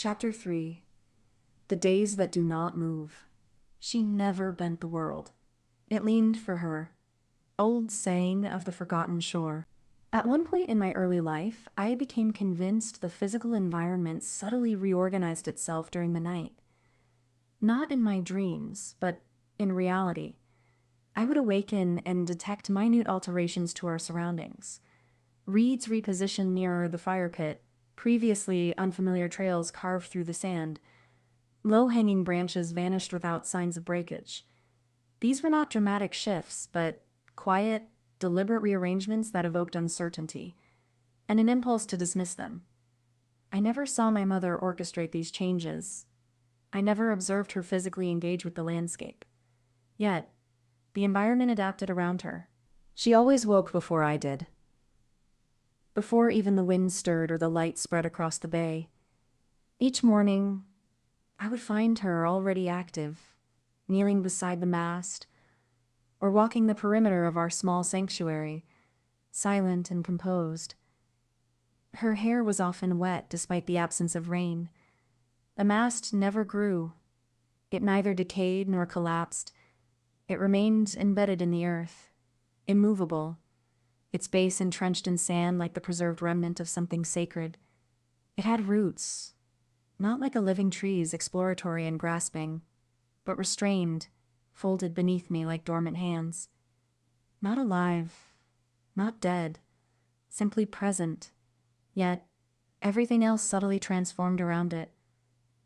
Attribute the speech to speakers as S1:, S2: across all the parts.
S1: Chapter 3. The Days That Do Not Move. She never bent the world. It leaned for her. Old saying of the forgotten shore. At one point in my early life, I became convinced the physical environment subtly reorganized itself during the night. Not in my dreams, but in reality. I would awaken and detect minute alterations to our surroundings. Reeds repositioned nearer the fire pit, previously unfamiliar trails carved through the sand. Low-hanging branches vanished without signs of breakage. These were not dramatic shifts, but quiet, deliberate rearrangements that evoked uncertainty, and an impulse to dismiss them. I never saw my mother orchestrate these changes. I never observed her physically engage with the landscape. Yet, the environment adapted around her. She always woke before I did. Before even the wind stirred or the light spread across the bay. Each morning, I would find her already active, kneeling beside the mast, or walking the perimeter of our small sanctuary, silent and composed. Her hair was often wet despite the absence of rain. The mast never grew. It neither decayed nor collapsed. It remained embedded in the earth, immovable, its base entrenched in sand like the preserved remnant of something sacred. It had roots, not like a living tree's, exploratory and grasping, but restrained, folded beneath me like dormant hands. Not alive, not dead, simply present, yet everything else subtly transformed around it,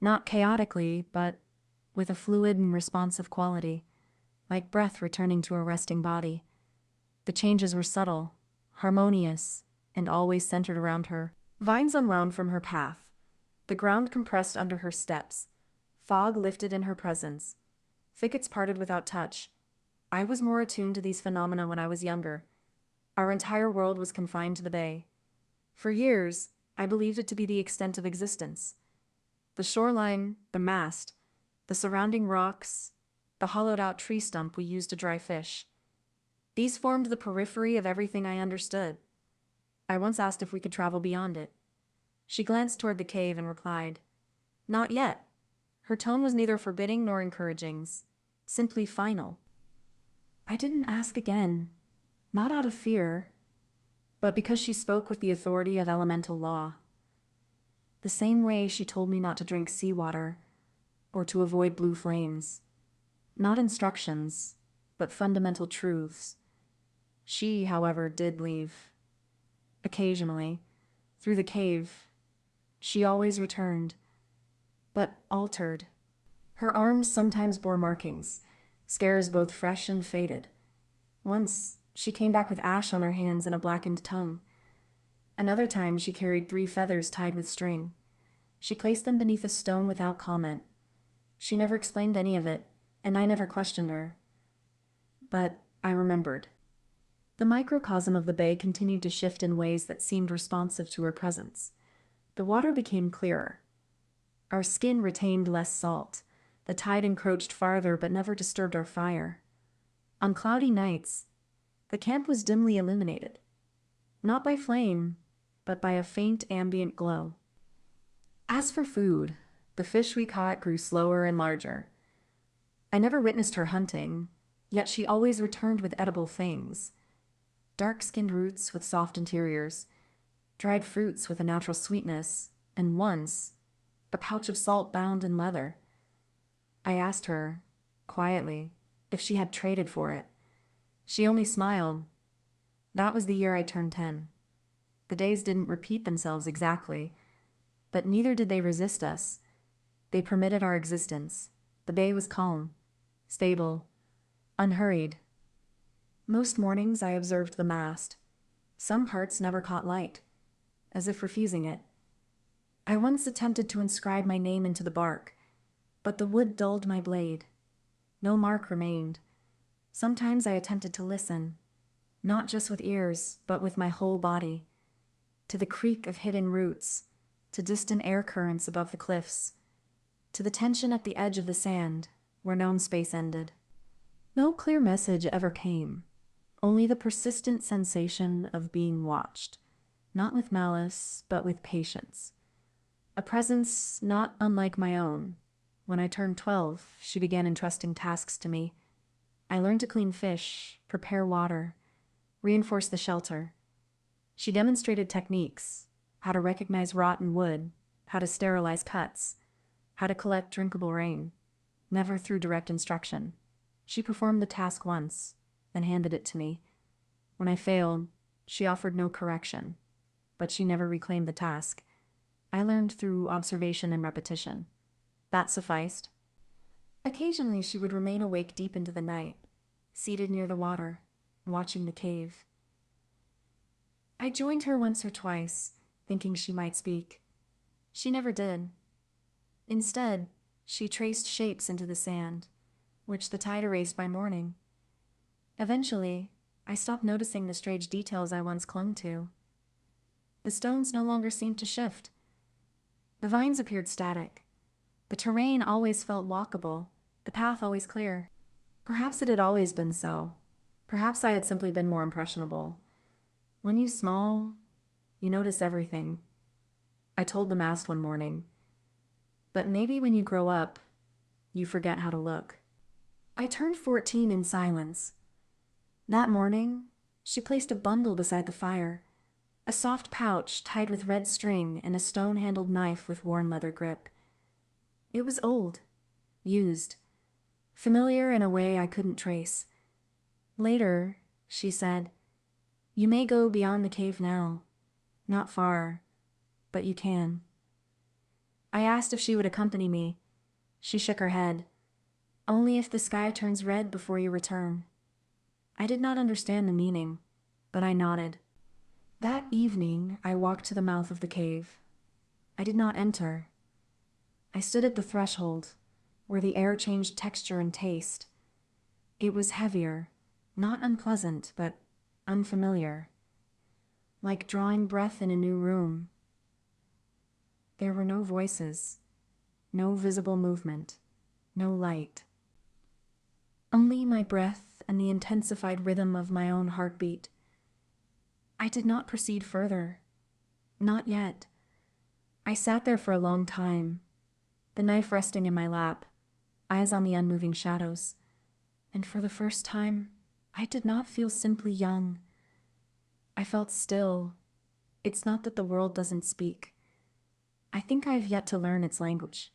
S1: not chaotically, but with a fluid and responsive quality, like breath returning to a resting body. The changes were subtle, harmonious, and always centered around her. Vines unwound from her path. The ground compressed under her steps. Fog lifted in her presence. Thickets parted without touch. I was more attuned to these phenomena when I was younger. Our entire world was confined to the bay. For years, I believed it to be the extent of existence. The shoreline, the mast, the surrounding rocks, the hollowed-out tree stump we used to dry fish. These formed the periphery of everything I understood. I once asked if we could travel beyond it. She glanced toward the cave and replied, "Not yet." Her tone was neither forbidding nor encouraging, simply final. I didn't ask again, not out of fear, but because she spoke with the authority of elemental law. The same way she told me not to drink seawater or to avoid blue flames. Not instructions, but fundamental truths. She, however, did leave. Occasionally, through the cave, she always returned, but altered. Her arms sometimes bore markings, scars both fresh and faded. Once, she came back with ash on her hands and a blackened tongue. Another time, she carried 3 feathers tied with string. She placed them beneath a stone without comment. She never explained any of it, and I never questioned her. But I remembered. The microcosm of the bay continued to shift in ways that seemed responsive to her presence. The water became clearer. Our skin retained less salt. The tide encroached farther but never disturbed our fire. On cloudy nights, the camp was dimly illuminated. Not by flame, but by a faint ambient glow. As for food, the fish we caught grew slower and larger. I never witnessed her hunting, yet she always returned with edible things. Dark-skinned roots with soft interiors, dried fruits with a natural sweetness, and once, a pouch of salt bound in leather. I asked her, quietly, if she had traded for it. She only smiled. That was the year I turned 10. The days didn't repeat themselves exactly, but neither did they resist us. They permitted our existence. The bay was calm, stable, unhurried. Most mornings I observed the mast. Some parts never caught light, as if refusing it. I once attempted to inscribe my name into the bark, but the wood dulled my blade. No mark remained. Sometimes I attempted to listen, not just with ears, but with my whole body, to the creak of hidden roots, to distant air currents above the cliffs, to the tension at the edge of the sand, where known space ended. No clear message ever came, only the persistent sensation of being watched, not with malice, but with patience. a presence not unlike my own. When I turned 12, she began entrusting tasks to me. I learned to clean fish, prepare water, reinforce the shelter. She demonstrated techniques, how to recognize rotten wood, how to sterilize cuts, how to collect drinkable rain, never through direct instruction. She performed the task once, then handed it to me. When I failed, she offered no correction, but she never reclaimed the task. I learned through observation and repetition. That sufficed. Occasionally, she would remain awake deep into the night, seated near the water, watching the cave. I joined her once or twice, thinking she might speak. She never did. Instead, she traced shapes into the sand, which the tide erased by morning. Eventually, I stopped noticing the strange details I once clung to. The stones no longer seemed to shift. The vines appeared static. The terrain always felt walkable, the path always clear. Perhaps it had always been so. Perhaps I had simply been more impressionable. When you're small, you notice everything. I told the mast one morning. But maybe when you grow up, you forget how to look. I turned 14 in silence. That morning, she placed a bundle beside the fire, a soft pouch tied with red string and a stone-handled knife with worn leather grip. It was old, used, familiar in a way I couldn't trace. Later, she said, "You may go beyond the cave now. Not far, but you can." I asked if she would accompany me. She shook her head. "Only if the sky turns red before you return." I did not understand the meaning, but I nodded. That evening, I walked to the mouth of the cave. I did not enter. I stood at the threshold, where the air changed texture and taste. It was heavier, not unpleasant, but unfamiliar, like drawing breath in a new room. There were no voices, no visible movement, no light. Only my breath and the intensified rhythm of my own heartbeat. I did not proceed further. Not yet. I sat there for a long time, the knife resting in my lap, eyes on the unmoving shadows. And for the first time, I did not feel simply young. I felt still. It's not that the world doesn't speak. I think I have yet to learn its language.